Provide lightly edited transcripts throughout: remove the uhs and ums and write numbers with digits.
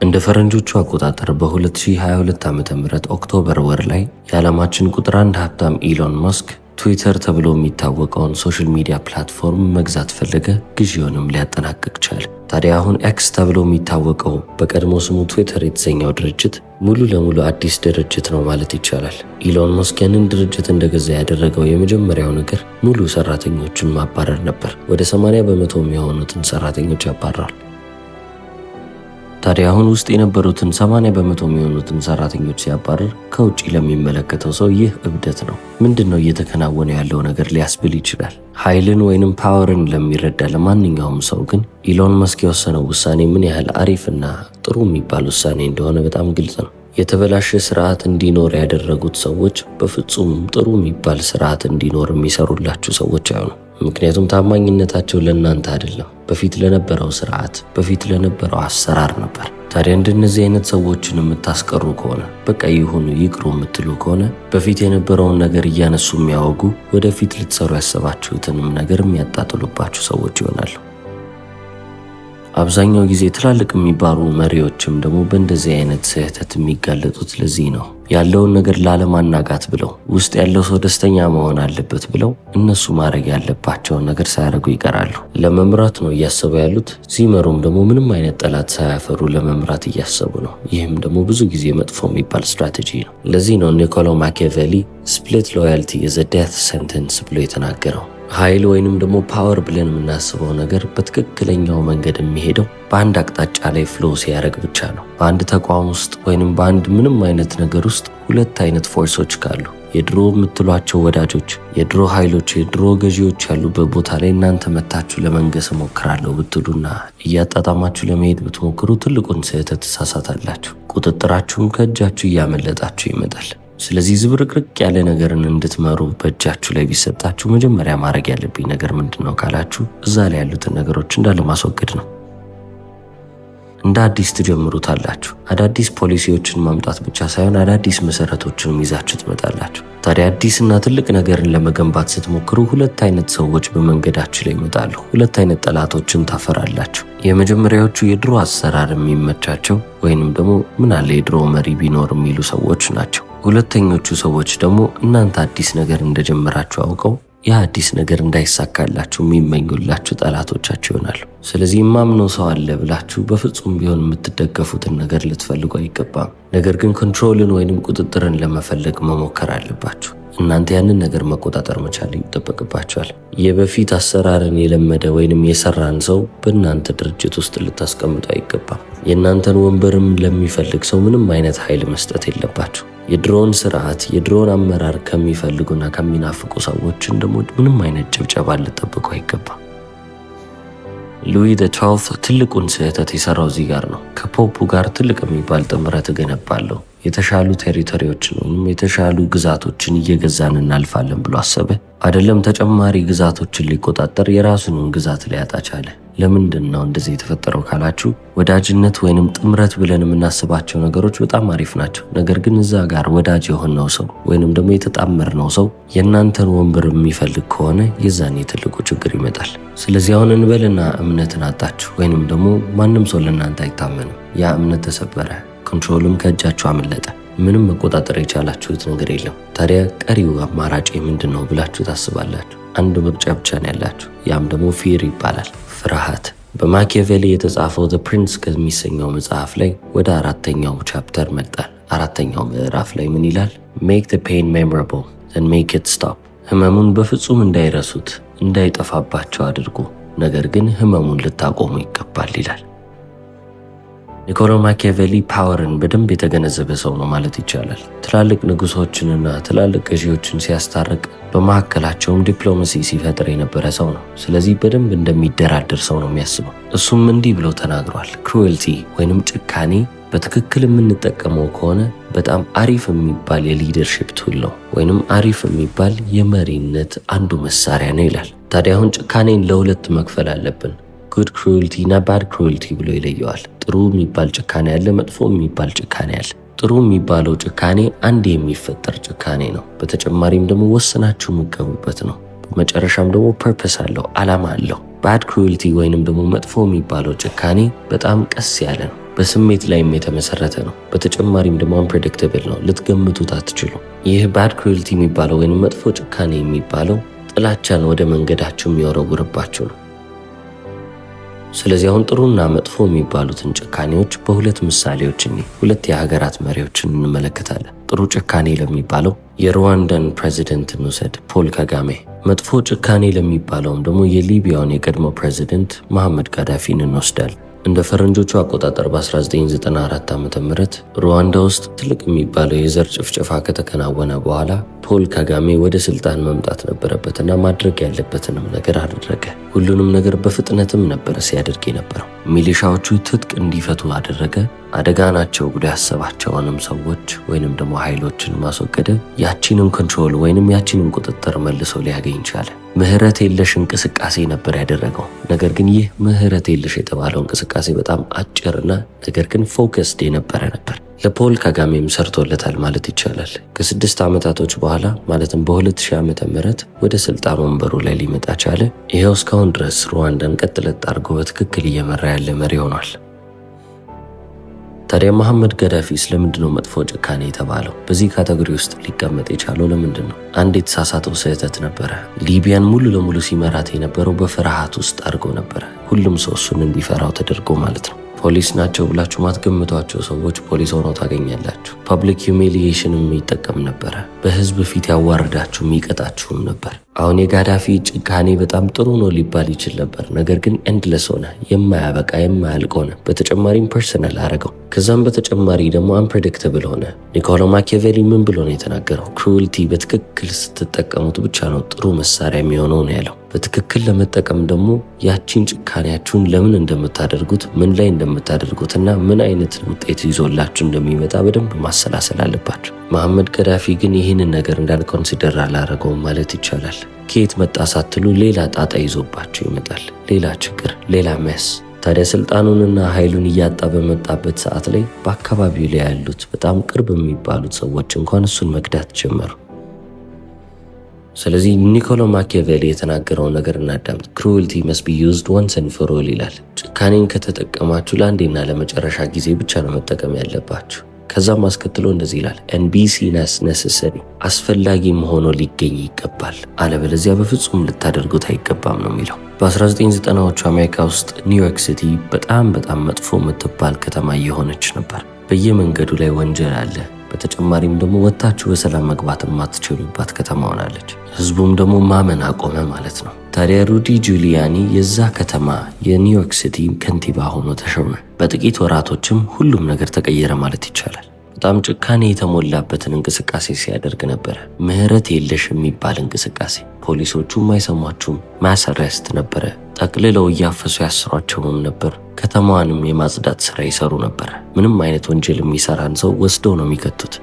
እንደ ፈረንጆቹ አቆጣጠር በ2022 ዓ.ም ኦክቶበር ወር ላይ የዓለማችን ቁጥር 1 ሀብታም ኢሎን መስክ ትዊተር ተብሎ የሚታወቀውን ሶሻል ሚዲያ ፕላትፎርም መግዛት ፈለገ። ግዢውንም ሊያጠናቅቅ ቻለ። ታዲያ አሁን ኤክስ ተብሎ የሚታወቀው በቀድሞ ስሙ ትዊተር የተሰኘው ድርጅት ሙሉ ለሙሉ አዲስ ድርጅት ነው ማለት ይቻላል። ኢሎን መስክ ያንን ድርጅት እንደገዛ ያደረገው የመጀመሪያው ነገር ሙሉ ሰራተኞችን ማባረር ነበር። ወደ 80 በመቶ የሚሆኑትን ሰራተኞች ያባረራል። ታዲያ አሁን ውስጥ የነበሩትን 80 በመቶ የሚሆኑትን ሰራተኞች ሲያባረር ከውጪ ለሚመለከተው ሰው ይህ እብደት ነው። ምንድነው እየተከናወነ ያለው ነገር ሊያስብል ይችላል። ኃይልን ወይንም ፓወርን ለሚረዳ ለማንኛውም ሰው ግን ኢሎን መስክ የወሰነው ውሳኔ ምን ያህል አሪፍና ጥሩ የሚባል ውሳኔ እንደሆነ በጣም ግልጽ ነው። የተበላሸ ስርዓት እንዲኖር ያደረጉት ሰዎች በፍጹም ጥሩ የሚባል ስርዓት እንዲኖር የሚሰሩላችሁ ሰዎች አይሆኑ። ምክንያቱም ታማኝነታቸው ለእናንተ አይደለም፣ በፊት ለነበረው ስርዓት፣ በፊት ለነበረው አሰራር ነበር። ታዲያ እንደነዚህ አይነት ሰዎችን የምታስቀሩ ከሆነ በቃ ይሁኑ ይቅሩ የምትሉ ከሆነ በፊት የነበረውን ነገር እያነሱ የሚያወጉ ወደፊት ልትሰሩ ያሰባችሁትንም ነገር የሚያጣጥሉባችሁ ሰዎች ይሆናሉ። አብዛኛው ጊዜ ትላልቅ የሚባሉ መሪዎችም ደግሞ በእንደዚህ አይነት ስህተት የሚጋለጡት ለዚህ ነው። ያለውን ነገር ላለማናጋት ብለው ውስጥ ያለው ሰው ደስተኛ መሆን አለበት ብለው እነሱ ማድረግ ያለባቸውን ነገር ሳያደርጉ ይቀራሉ። ለመምራት ነው እያሰቡ ያሉት። ሲመሩም ደግሞ ምንም አይነት ጠላት ሳያፈሩ ለመምራት እያሰቡ ነው። ይህም ደግሞ ብዙ ጊዜ መጥፎ የሚባል ስትራቴጂ ነው። ለዚህ ነው ኒኮሎ ማኪያቬሊ ስፕሊት ሎያልቲ ኢዝ አ ዴት ሴንተንስ ብሎ የተናገረው። ኃይል ወይንም ደግሞ ፓወር ብለን የምናስበው ነገር በትክክለኛው መንገድ የሚሄደው በአንድ አቅጣጫ ላይ ፍሎ ሲያደርግ ብቻ ነው። በአንድ ተቋም ውስጥ ወይንም በአንድ ምንም አይነት ነገር ውስጥ ሁለት አይነት ፎርሶች ካሉ የድሮ የምትሏቸው ወዳጆች፣ የድሮ ኃይሎች፣ የድሮ ገዢዎች ያሉበት ቦታ ላይ እናንተ መታችሁ ለመንገስ እሞክራለሁ ብትሉና እያጣጣማችሁ ለመሄድ ብትሞክሩ ትልቁን ስህተት ትሳሳታላችሁ። ቁጥጥራችሁም ከእጃችሁ እያመለጣችሁ ይመጣል። ስለዚህ ዝብርቅርቅ ያለ ነገርን እንድትመሩ በእጃችሁ ላይ ቢሰጣችሁ መጀመሪያ ማድረግ ያለብኝ ነገር ምንድነው ካላችሁ እዛ ላይ ያሉትን ነገሮች እንዳለ ማስወገድ ነው። እንደ አዲስ ትጀምሩታላችሁ። አዳዲስ ፖሊሲዎችን ማምጣት ብቻ ሳይሆን አዳዲስ መሰረቶችንም ይዛችሁ ትመጣላችሁ። ታዲያ አዲስና ትልቅ ነገርን ለመገንባት ስትሞክሩ ሁለት አይነት ሰዎች በመንገዳችሁ ላይ ይመጣሉ። ሁለት አይነት ጠላቶችን ታፈራላችሁ። የመጀመሪያዎቹ የድሮ አሰራር የሚመቻቸው ወይንም ደግሞ ምን አለ የድሮ መሪ ቢኖር የሚሉ ሰዎች ናቸው። ሁለተኞቹ ሰዎች ደግሞ እናንተ አዲስ ነገር እንደጀመራችሁ አውቀው ያ አዲስ ነገር እንዳይሳካላችሁ የሚመኙላችሁ ጠላቶቻችሁ ይሆናሉ። ስለዚህ ማምነው ሰው አለ ብላችሁ በፍጹም ቢሆን የምትደገፉትን ነገር ልትፈልጉ አይገባም። ነገር ግን ኮንትሮልን ወይንም ቁጥጥርን ለመፈለግ መሞከር አለባችሁ። እናንተ ያንን ነገር መቆጣጠር መቻል ይጠበቅባችኋል። የበፊት አሰራርን የለመደ ወይንም የሰራን ሰው በእናንተ ድርጅት ውስጥ ልታስቀምጡ አይገባም። የእናንተን ወንበርም ለሚፈልግ ሰው ምንም አይነት ኃይል መስጠት የለባችሁ። የድሮን ስርዓት የድሮን አመራር ከሚፈልጉና ከሚናፍቁ ሰዎችን ደግሞ ምንም አይነት ጭብጨባ ልጠብቁ አይገባም። ሉዊ XII ትልቁን ስህተት የሰራው እዚህ ጋር ነው። ከፖፑ ጋር ትልቅ የሚባል ጥምረት እገነባለሁ፣ የተሻሉ ቴሪቶሪዎችን ወይም የተሻሉ ግዛቶችን እየገዛን እናልፋለን ብሎ አሰበ። አይደለም ተጨማሪ ግዛቶችን ሊቆጣጠር የራሱንም ግዛት ሊያጣ ቻለ። ለምንድን ነው እንደዚህ የተፈጠረው ካላችሁ ወዳጅነት ወይንም ጥምረት ብለን የምናስባቸው ነገሮች በጣም አሪፍ ናቸው። ነገር ግን እዛ ጋር ወዳጅ የሆነው ሰው ወይንም ደግሞ የተጣመርነው ሰው የእናንተን ወንበር የሚፈልግ ከሆነ የዛኔ ትልቁ ችግር ይመጣል። ስለዚህ አሁን እንበልና እምነትን አጣችሁ ወይንም ደግሞ ማንም ሰው ለእናንተ አይታመንም። ያ እምነት ተሰበረ፣ ኮንትሮልም ከእጃችሁ አመለጠ። ምንም መቆጣጠር የቻላችሁት ነገር የለም። ታዲያ ቀሪው አማራጭ ምንድን ነው ብላችሁ ታስባላችሁ? አንድ ምርጫ ብቻ ነው ያላችሁ። ያም ደግሞ ፊር ይባላል፣ ፍርሃት። በማኪያቬሊ የተጻፈው ዘ ፕሪንስ ከሚሰኘው መጽሐፍ ላይ ወደ አራተኛው ቻፕተር መጣል። አራተኛው ምዕራፍ ላይ ምን ይላል? ሜክ ዘ ፔን ሜሞራብል ዘን ሜክ ኢት ስቶፕ። ህመሙን በፍጹም እንዳይረሱት እንዳይጠፋባቸው አድርጉ፣ ነገር ግን ህመሙን ልታቆሙ ይገባል ይላል። ኒኮሎ ማኪያቬሊ ፓወርን በደንብ የተገነዘበ ሰው ነው ማለት ይቻላል። ትላልቅ ንጉሶችንና ትላልቅ ገዢዎችን ሲያስታርቅ በመካከላቸውም ዲፕሎማሲ ሲፈጥር የነበረ ሰው ነው። ስለዚህ በደንብ እንደሚደራደር ሰው ነው የሚያስበው። እሱም እንዲህ ብሎ ተናግሯል። ክሩዌልቲ ወይንም ጭካኔ በትክክል የምንጠቀመው ከሆነ በጣም አሪፍ የሚባል የሊደርሺፕ ቱል ነው ወይንም አሪፍ የሚባል የመሪነት አንዱ መሳሪያ ነው ይላል። ታዲያ አሁን ጭካኔን ለሁለት መክፈል አለብን። ጉድ ክሩዌልቲ እና ባድ ክሩዌልቲ ብሎ ይለየዋል። ጥሩ የሚባል ጭካኔ ያለ፣ መጥፎ የሚባል ጭካኔ ያለ። ጥሩ የሚባለው ጭካኔ አንድ የሚፈጠር ጭካኔ ነው። በተጨማሪም ደግሞ ወስናችሁ የምትገቡበት ነው። በመጨረሻም ደግሞ ፐርፐስ አለው፣ ዓላማ አለው። ባድ ክሩልቲ ወይንም ደግሞ መጥፎ የሚባለው ጭካኔ በጣም ቀስ ያለ ነው፣ በስሜት ላይም የተመሰረተ ነው። በተጨማሪም ደግሞ አንፕሬዲክተብል ነው፣ ልትገምቱት አትችሉ። ይህ ባድ ክሩልቲ የሚባለው ወይንም መጥፎ ጭካኔ የሚባለው ጥላቻን ወደ መንገዳችሁ የሚወረውርባችሁ ነው። ስለዚህ አሁን ጥሩና መጥፎ የሚባሉትን ጭካኔዎች በሁለት ምሳሌዎች ሁለት የሀገራት መሪዎችን እንመለከታለን። ጥሩ ጭካኔ ለሚባለው የሩዋንዳን ፕሬዚደንት እንውሰድ፣ ፖል ካጋሜ። መጥፎ ጭካኔ ለሚባለውም ደግሞ የሊቢያውን የቀድሞ ፕሬዚደንት መሐመድ ጋዳፊን እንወስዳል። እንደ ፈረንጆቹ አቆጣጠር በ1994 ዓ.ም ሩዋንዳ ውስጥ ትልቅ የሚባለው የዘር ጭፍጨፋ ከተከናወነ በኋላ ፖል ካጋሜ ወደ ስልጣን መምጣት ነበረበትና ማድረግ ያለበትንም ነገር አደረገ። ሁሉንም ነገር በፍጥነትም ነበረ ሲያደርግ የነበረው። ሚሊሻዎቹ ትጥቅ እንዲፈቱ አደረገ። አደጋ ናቸው ብሎ ያሰባቸውንም ሰዎች ወይንም ደግሞ ኃይሎችን ማስወገደ። ያቺንም ኮንትሮል ወይንም ያቺንም ቁጥጥር መልሶ ሊያገኝ ቻለ። ምህረት የለሽ እንቅስቃሴ ነበር ያደረገው። ነገር ግን ይህ ምህረት የለሽ የተባለው እንቅስቃሴ በጣም አጭርና ነገር ግን ፎከስድ የነበረ ነበር። ለፖል ካጋሜም ሰርቶለታል ማለት ይቻላል። ከ6 ዓመታቶች በኋላ ማለትም በ2000 ዓመተ ምህረት ወደ ስልጣን ወንበሩ ላይ ሊመጣ ቻለ። ይሄው እስካሁን ድረስ ሩዋንዳን ቀጥለጥ አድርጎ በትክክል እየመራ ያለ መሪ ሆኗል። ታዲያ መሐመድ ጋዳፊ ስለምንድነው መጥፎ ጭካኔ የተባለው? በዚህ ካቴጎሪ ውስጥ ሊቀመጥ የቻለው ለምንድን ነው? አንድ የተሳሳተው ስህተት ነበረ። ሊቢያን ሙሉ ለሙሉ ሲመራት የነበረው በፍርሃት ውስጥ አድርጎ ነበረ። ሁሉም ሰው እሱን እንዲፈራው ተደርጎ ማለት ነው። ፖሊስ ናቸው ብላችሁ ማትገምቷቸው ሰዎች ፖሊስ ሆነው ታገኛላችሁ። ፐብሊክ ሂዩሚሊዬሽንም ይጠቀም ነበረ። በህዝብ ፊት ያዋርዳችሁም ይቀጣችሁም ነበር። አሁን የጋዳፊ ጭካኔ በጣም ጥሩ ነው ሊባል ይችል ነበር። ነገር ግን ኤንድለስ ሆነ፣ የማያበቃ የማያልቅ ሆነ። በተጨማሪም ፐርሰናል አረገው። ከዛም በተጨማሪ ደግሞ አንፕሬዲክተብል ሆነ። ኒኮሎ ማኪያቬሊ ምን ብሎ ነው የተናገረው? ክሩልቲ በትክክል ስትጠቀሙት ብቻ ነው ጥሩ መሳሪያ የሚሆነው ነው ያለው። በትክክል ለመጠቀም ደግሞ ያቺን ጭካኔያችሁን ለምን እንደምታደርጉት፣ ምን ላይ እንደምታደርጉትና ምን አይነት ውጤት ይዞላችሁ እንደሚመጣ በደንብ ማሰላሰል አለባችሁ። መሐመድ ጋዳፊ ግን ይህንን ነገር እንዳልኮንሲደር አላረገውም ማለት ይቻላል። ከየት መጣ ሳትሉ ሌላ ጣጣ ይዞባችሁ ይመጣል። ሌላ ችግር፣ ሌላ መስ። ታዲያ ስልጣኑንና ኃይሉን እያጣ በመጣበት ሰዓት ላይ በአካባቢው ላይ ያሉት በጣም ቅርብ የሚባሉት ሰዎች እንኳን እሱን መግዳት ጀመሩ። ስለዚህ ኒኮሎ ማኪያቬሊ የተናገረው ነገር እናዳምጥ። ክሩልቲ መስት ቢ ዩዝድ ዋንስ ኤንድ ፎር ኦል ይላል። ጭካኔን ከተጠቀማችሁ ለአንዴና ለመጨረሻ ጊዜ ብቻ ነው መጠቀም ያለባችሁ። ከዛም አስከትሎ እንደዚህ ይላል፣ ኤንድ ቢ ሲን አስ ነሰሰሪ፣ አስፈላጊም ሆኖ ሊገኝ ይገባል፣ አለበለዚያ በፍጹም ልታደርጉት አይገባም ነው የሚለው። በ1990ዎቹ አሜሪካ ውስጥ ኒውዮርክ ሲቲ በጣም መጥፎ የምትባል ከተማ እየሆነች ነበር። በየመንገዱ ላይ ወንጀል አለ። በተጨማሪም ደግሞ ወጥታችሁ በሰላም መግባት የማትችሉባት ከተማ ሆናለች። ህዝቡም ደግሞ ማመን አቆመ ማለት ነው። ታዲያ ሩዲ ጁሊያኒ የዛ ከተማ የኒውዮርክ ሲቲ ከንቲባ ሆኖ ተሾመ። በጥቂት ወራቶችም ሁሉም ነገር ተቀየረ ማለት ይቻላል። በጣም ጭካኔ የተሞላበትን እንቅስቃሴ ሲያደርግ ነበረ። ምህረት የለሽ የሚባል እንቅስቃሴ። ፖሊሶቹም አይሰሟችሁም፣ ማስ አሬስት ነበረ። ጠቅልለው እያፈሱ ያስሯቸውም ነበር። ከተማዋንም የማጽዳት ስራ ይሰሩ ነበር። ምንም አይነት ወንጀል የሚሰራን ሰው ወስደው ነው የሚከቱት።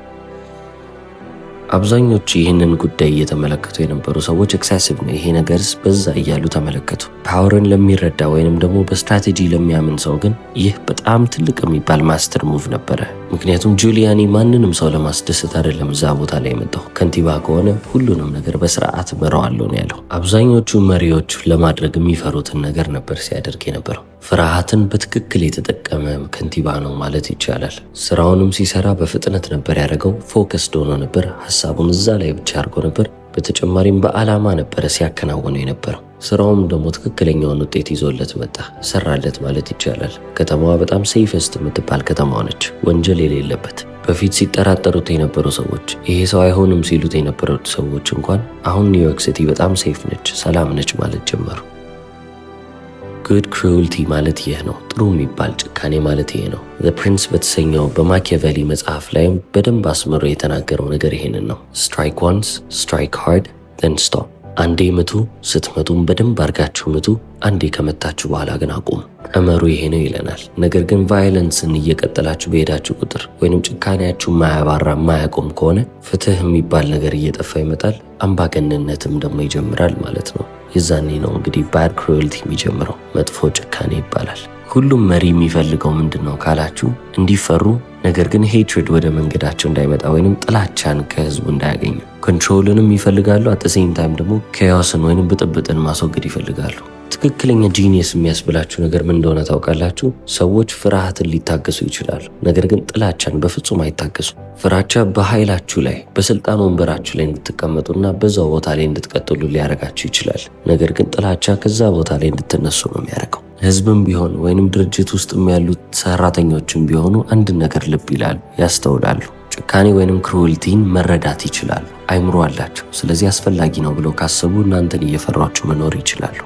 አብዛኞቹ ይህንን ጉዳይ እየተመለከቱ የነበሩ ሰዎች ኤክሴሲቭ ነው ይሄ ነገርስ በዛ እያሉ ተመለከቱ። ፓወርን ለሚረዳ ወይንም ደግሞ በስትራቴጂ ለሚያምን ሰው ግን ይህ በጣም ትልቅ የሚባል ማስተር ሙቭ ነበረ። ምክንያቱም ጁሊያኒ ማንንም ሰው ለማስደሰት አይደለም እዛ ቦታ ላይ የመጣው። ከንቲባ ከሆነ ሁሉንም ነገር በስርዓት መራዋለሁ ነው ያለው። አብዛኞቹ መሪዎች ለማድረግ የሚፈሩትን ነገር ነበር ሲያደርግ የነበረው። ፍርሃትን በትክክል የተጠቀመ ከንቲባ ነው ማለት ይቻላል። ስራውንም ሲሰራ በፍጥነት ነበር ያደረገው። ፎከስድ ሆኖ ነበር። ሀሳቡን እዛ ላይ ብቻ አድርጎ ነበር። በተጨማሪም በዓላማ ነበረ ሲያከናውነው የነበረው። ስራውም ደግሞ ትክክለኛውን ውጤት ይዞለት መጣ፣ ሰራለት ማለት ይቻላል። ከተማዋ በጣም ሴፈስት የምትባል ከተማ ሆነች፣ ወንጀል የሌለበት። በፊት ሲጠራጠሩት የነበሩ ሰዎች፣ ይሄ ሰው አይሆንም ሲሉት የነበሩት ሰዎች እንኳን አሁን ኒውዮርክ ሲቲ በጣም ሴፍ ነች፣ ሰላም ነች ማለት ጀመሩ። ጉድ ክሩልቲ ማለት ይህ ነው። ጥሩ የሚባል ጭካኔ ማለት ይሄ ነው። ዘ ፕሪንስ በተሰኘው በማኪያቬሊ መጽሐፍ ላይም በደንብ አስምሮ የተናገረው ነገር ይሄንን ነው። ስትራይክ ዋንስ፣ ስትራይክ ሃርድ፣ ዘን ስቶፕ። አንዴ ምቱ፣ ስትመቱም በደንብ አርጋችሁ ምቱ። አንዴ ከመታችሁ በኋላ ግን አቁሙ። ቀመሩ ይሄ ነው ይለናል። ነገር ግን ቫዮለንስን እየቀጠላችሁ በሄዳችሁ ቁጥር ወይንም ጭካኔያችሁ ማያባራ ማያቆም ከሆነ ፍትህ የሚባል ነገር እየጠፋ ይመጣል። አምባገነንነትም ደግሞ ይጀምራል ማለት ነው። የዛኔ ነው እንግዲህ ባድ ክሩልቲ የሚጀምረው፣ መጥፎ ጭካኔ ይባላል። ሁሉም መሪ የሚፈልገው ምንድን ነው ካላችሁ እንዲፈሩ፣ ነገር ግን ሄትሪድ ወደ መንገዳቸው እንዳይመጣ ወይንም ጥላቻን ከህዝቡ እንዳያገኙ። ኮንትሮልንም ይፈልጋሉ። አት ሴም ታይም ደግሞ ኬዮስን ወይንም ብጥብጥን ማስወገድ ይፈልጋሉ። ትክክለኛ ጂኒየስ የሚያስብላችሁ ነገር ምን እንደሆነ ታውቃላችሁ? ሰዎች ፍርሃትን ሊታገሱ ይችላሉ፣ ነገር ግን ጥላቻን በፍጹም አይታገሱ። ፍራቻ በኃይላችሁ ላይ በስልጣን ወንበራችሁ ላይ እንድትቀመጡና በዛው ቦታ ላይ እንድትቀጥሉ ሊያረጋችሁ ይችላል። ነገር ግን ጥላቻ ከዛ ቦታ ላይ እንድትነሱ ነው የሚያደርገው። ህዝብም ቢሆን ወይንም ድርጅት ውስጥ ያሉት ሰራተኞችም ቢሆኑ አንድ ነገር ልብ ይላሉ፣ ያስተውላሉ። ጭካኔ ወይንም ክሩልቲን መረዳት ይችላሉ። አይምሮ አላቸው። ስለዚህ አስፈላጊ ነው ብለው ካሰቡ እናንተን እየፈሯችሁ መኖር ይችላሉ።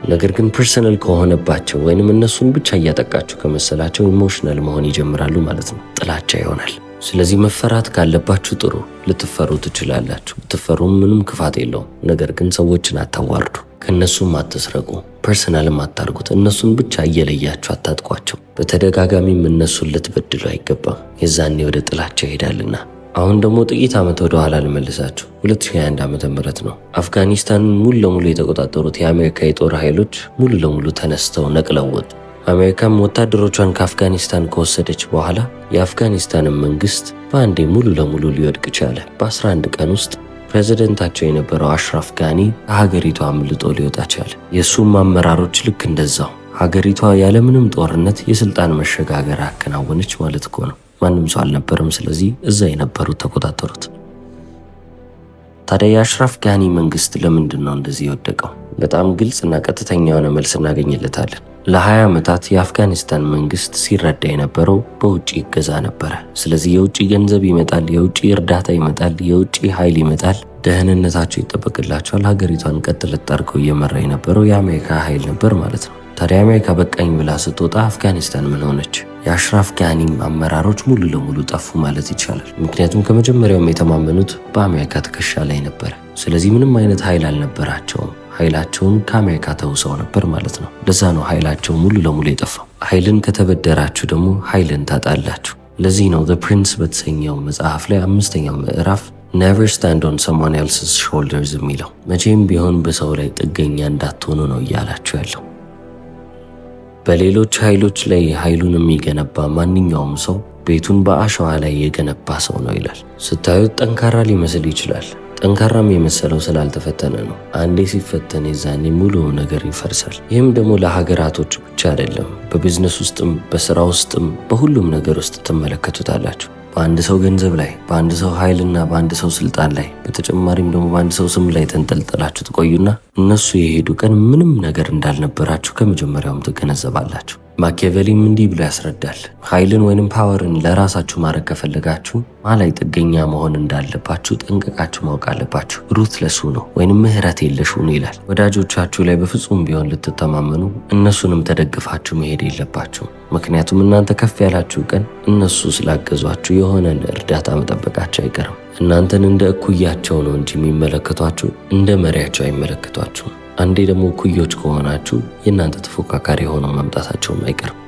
ነገር ግን ፐርሰናል ከሆነባቸው ወይንም እነሱን ብቻ እያጠቃችሁ ከመሰላቸው ኢሞሽናል መሆን ይጀምራሉ ማለት ነው። ጥላቻ ይሆናል። ስለዚህ መፈራት ካለባችሁ ጥሩ፣ ልትፈሩ ትችላላችሁ። ብትፈሩም ምንም ክፋት የለውም። ነገር ግን ሰዎችን አታዋርዱ፣ ከእነሱም አትስረቁ፣ ፐርሰናልም አታርጉት። እነሱን ብቻ እየለያችሁ አታጥቋቸው። በተደጋጋሚም እነሱን ልትበድሉ አይገባም። የዛኔ ወደ ጥላቻ ይሄዳልና። አሁን ደግሞ ጥቂት ዓመት ወደ ኋላ ልመልሳችሁ። 2021 ዓመተ ምህረት ነው። አፍጋኒስታንን ሙሉ ለሙሉ የተቆጣጠሩት የአሜሪካ የጦር ኃይሎች ሙሉ ለሙሉ ተነስተው ነቅለው ወጡ። አሜሪካም ወታደሮቿን ከአፍጋኒስታን ከወሰደች በኋላ የአፍጋኒስታንን መንግስት በአንዴ ሙሉ ለሙሉ ሊወድቅ ቻለ። በ11 ቀን ውስጥ ፕሬዝደንታቸው የነበረው አሽራፍ ጋኒ ከሀገሪቷ አምልጦ ሊወጣ ቻለ። የእሱም አመራሮች ልክ እንደዛው ሀገሪቷ ያለምንም ጦርነት የስልጣን መሸጋገር አከናወነች ማለት እኮ ነው። ማንም ሰው አልነበረም። ስለዚህ እዛ የነበሩት ተቆጣጠሩት። ታዲያ የአሽራፍ ጋኒ መንግስት ለምንድን ነው እንደዚህ የወደቀው? በጣም ግልጽና ቀጥተኛ የሆነ መልስ እናገኝለታለን። ለ20 ዓመታት የአፍጋኒስታን መንግስት ሲረዳ የነበረው በውጭ ይገዛ ነበረ። ስለዚህ የውጭ ገንዘብ ይመጣል፣ የውጭ እርዳታ ይመጣል፣ የውጭ ኃይል ይመጣል፣ ደህንነታቸው ይጠበቅላቸዋል። ሀገሪቷን ቀጥ አድርገው እየመራ የነበረው የአሜሪካ ኃይል ነበር ማለት ነው። ታዲያ አሜሪካ በቃኝ ብላ ስትወጣ አፍጋኒስታን ምን ሆነች? የአሽራፍ ጋኒም አመራሮች ሙሉ ለሙሉ ጠፉ ማለት ይቻላል። ምክንያቱም ከመጀመሪያውም የተማመኑት በአሜሪካ ትከሻ ላይ ነበረ። ስለዚህ ምንም አይነት ኃይል አልነበራቸውም። ኃይላቸውን ከአሜሪካ ተውሰው ነበር ማለት ነው። ለዛ ነው ኃይላቸው ሙሉ ለሙሉ የጠፋው። ኃይልን ከተበደራችሁ ደግሞ ኃይልን ታጣላችሁ። ለዚህ ነው ዘ ፕሪንስ በተሰኘው መጽሐፍ ላይ 5ኛው ምዕራፍ ኔቨር ስታንድ ኦን ሰምዋን ኤልስስ ሾልደርስ የሚለው መቼም ቢሆን በሰው ላይ ጥገኛ እንዳትሆኑ ነው እያላችሁ ያለው። በሌሎች ኃይሎች ላይ ኃይሉን የሚገነባ ማንኛውም ሰው ቤቱን በአሸዋ ላይ የገነባ ሰው ነው ይላል። ስታዩት ጠንካራ ሊመስል ይችላል። ጠንካራም የመሰለው ስላልተፈተነ ነው። አንዴ ሲፈተን የዛኔ ሙሉ ነገር ይፈርሳል። ይህም ደግሞ ለሀገራቶች ብቻ አይደለም፣ በቢዝነስ ውስጥም በስራ ውስጥም በሁሉም ነገር ውስጥ ትመለከቱታላችሁ። በአንድ ሰው ገንዘብ ላይ፣ በአንድ ሰው ኃይልና በአንድ ሰው ስልጣን ላይ፣ በተጨማሪም ደግሞ በአንድ ሰው ስም ላይ ተንጠልጥላችሁ ትቆዩና እነሱ የሄዱ ቀን ምንም ነገር እንዳልነበራችሁ ከመጀመሪያውም ትገነዘባላችሁ። ማኪያቬሊም እንዲህ ብሎ ያስረዳል። ኃይልን ወይንም ፓወርን ለራሳችሁ ማድረግ ከፈለጋችሁ ማላይ ጥገኛ መሆን እንዳለባችሁ ጠንቀቃችሁ ማወቅ አለባችሁ። ሩትለስ ሁኑ ወይንም ምህረት የለሽ ሁኑ ይላል። ወዳጆቻችሁ ላይ በፍጹም ቢሆን ልትተማመኑ፣ እነሱንም ተደግፋችሁ መሄድ የለባችሁ። ምክንያቱም እናንተ ከፍ ያላችሁ ቀን እነሱ ስላገዟችሁ የሆነን እርዳታ መጠበቃቸው አይቀርም። እናንተን እንደ እኩያቸው ነው እንጂ የሚመለከቷችሁ እንደ መሪያቸው አይመለከቷችሁም። አንዴ ደግሞ እኩዮች ከሆናችሁ የእናንተ ተፎካካሪ ሆነው መምጣታቸውም አይቀርም።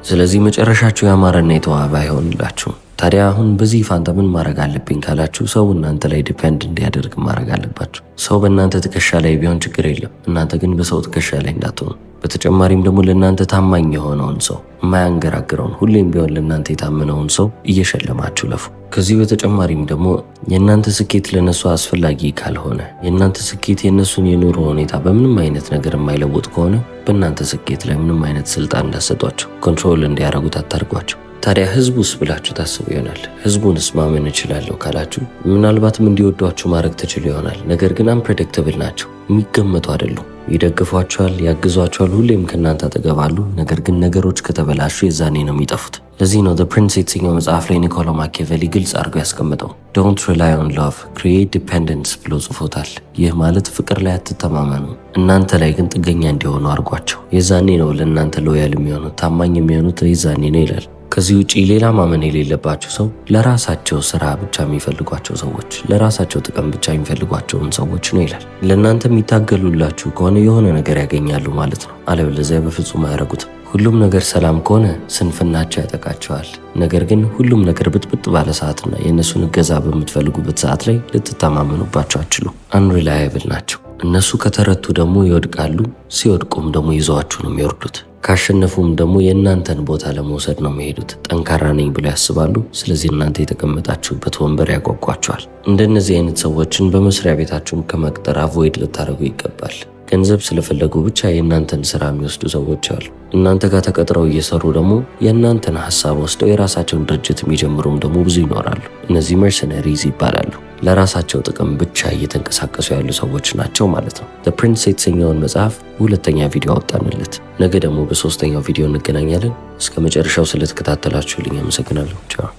ስለዚህ መጨረሻችሁ ያማረና የተዋበ አይሆንላችሁም። ታዲያ አሁን በዚህ ፋንታ ምን ማድረግ አለብኝ ካላችሁ፣ ሰው እናንተ ላይ ዲፔንድ እንዲያደርግ ማድረግ አለባችሁ። ሰው በእናንተ ትከሻ ላይ ቢሆን ችግር የለም፣ እናንተ ግን በሰው ትከሻ ላይ እንዳትሆኑ። በተጨማሪም ደግሞ ለእናንተ ታማኝ የሆነውን ሰው፣ የማያንገራግረውን፣ ሁሌም ቢሆን ለእናንተ የታመነውን ሰው እየሸለማችሁ ለፉ። ከዚህ በተጨማሪም ደግሞ የእናንተ ስኬት ለነሱ አስፈላጊ ካልሆነ፣ የእናንተ ስኬት የእነሱን የኑሮ ሁኔታ በምንም አይነት ነገር የማይለውጥ ከሆነ በእናንተ ስኬት ላይ ምንም አይነት ስልጣን እንዳሰጧቸው፣ ኮንትሮል እንዲያደርጉት አታርጓቸው። ታዲያ ህዝቡስ ብላችሁ ታስቡ ይሆናል። ህዝቡንስ ማመን እችላለሁ ካላችሁ ምናልባትም እንዲወዷችሁ ማድረግ ትችሉ ይሆናል። ነገር ግን አንፕሬዲክተብል ናቸው፣ የሚገመቱ አይደሉም። ይደግፏቸዋል፣ ያግዟቸዋል፣ ሁሌም ከእናንተ አጠገባሉ። ነገር ግን ነገሮች ከተበላሹ የዛኔ ነው የሚጠፉት። ለዚህ ነው ዘ ፕሪንስ የተሰኘው መጽሐፍ ላይ ኒኮሎ ማኪያቬሊ ግልጽ አድርጎ ያስቀምጠው። ዶንት ሪላይ ኦን ላቭ ክሪኤት ዲፔንደንስ ብሎ ጽፎታል። ይህ ማለት ፍቅር ላይ አትተማመኑ፣ እናንተ ላይ ግን ጥገኛ እንዲሆኑ አድርጓቸው። የዛኔ ነው ለእናንተ ሎያል የሚሆኑት፣ ታማኝ የሚሆኑት የዛኔ ነው ይላል። ከዚህ ውጪ ሌላ ማመን የሌለባቸው ሰው ለራሳቸው ስራ ብቻ የሚፈልጓቸው ሰዎች፣ ለራሳቸው ጥቅም ብቻ የሚፈልጓቸውን ሰዎች ነው ይላል። ለእናንተ የሚታገሉላችሁ ከሆነ የሆነ ነገር ያገኛሉ ማለት ነው። አለበለዚያ በፍጹም አያደርጉትም። ሁሉም ነገር ሰላም ከሆነ ስንፍናቸው ያጠቃቸዋል። ነገር ግን ሁሉም ነገር ብጥብጥ ባለ ሰዓትና የእነሱን እገዛ በምትፈልጉበት ሰዓት ላይ ልትተማመኑባቸው አትችሉ። አንሪላያብል ናቸው። እነሱ ከተረቱ ደግሞ ይወድቃሉ፣ ሲወድቁም ደግሞ ይዘዋችሁ ነው የሚወርዱት። ካሸነፉም ደግሞ የእናንተን ቦታ ለመውሰድ ነው የሚሄዱት። ጠንካራ ነኝ ብለው ያስባሉ። ስለዚህ እናንተ የተቀመጣችሁበት ወንበር ያጓጓቸዋል። እንደነዚህ አይነት ሰዎችን በመስሪያ ቤታችሁም ከመቅጠር አቮይድ ልታደርጉ ይገባል። ገንዘብ ስለፈለጉ ብቻ የእናንተን ስራ የሚወስዱ ሰዎች አሉ። እናንተ ጋር ተቀጥረው እየሰሩ ደግሞ የእናንተን ሀሳብ ወስደው የራሳቸውን ድርጅት የሚጀምሩም ደግሞ ብዙ ይኖራሉ። እነዚህ መርሰነሪዝ ይባላሉ። ለራሳቸው ጥቅም ብቻ እየተንቀሳቀሱ ያሉ ሰዎች ናቸው ማለት ነው። ዘ ፕሪንስ የተሰኘውን መጽሐፍ ሁለተኛ ቪዲዮ አወጣንለት። ነገ ደግሞ በሶስተኛው ቪዲዮ እንገናኛለን። እስከ መጨረሻው ስለተከታተላችሁልኝ አመሰግናለሁ። ቻው።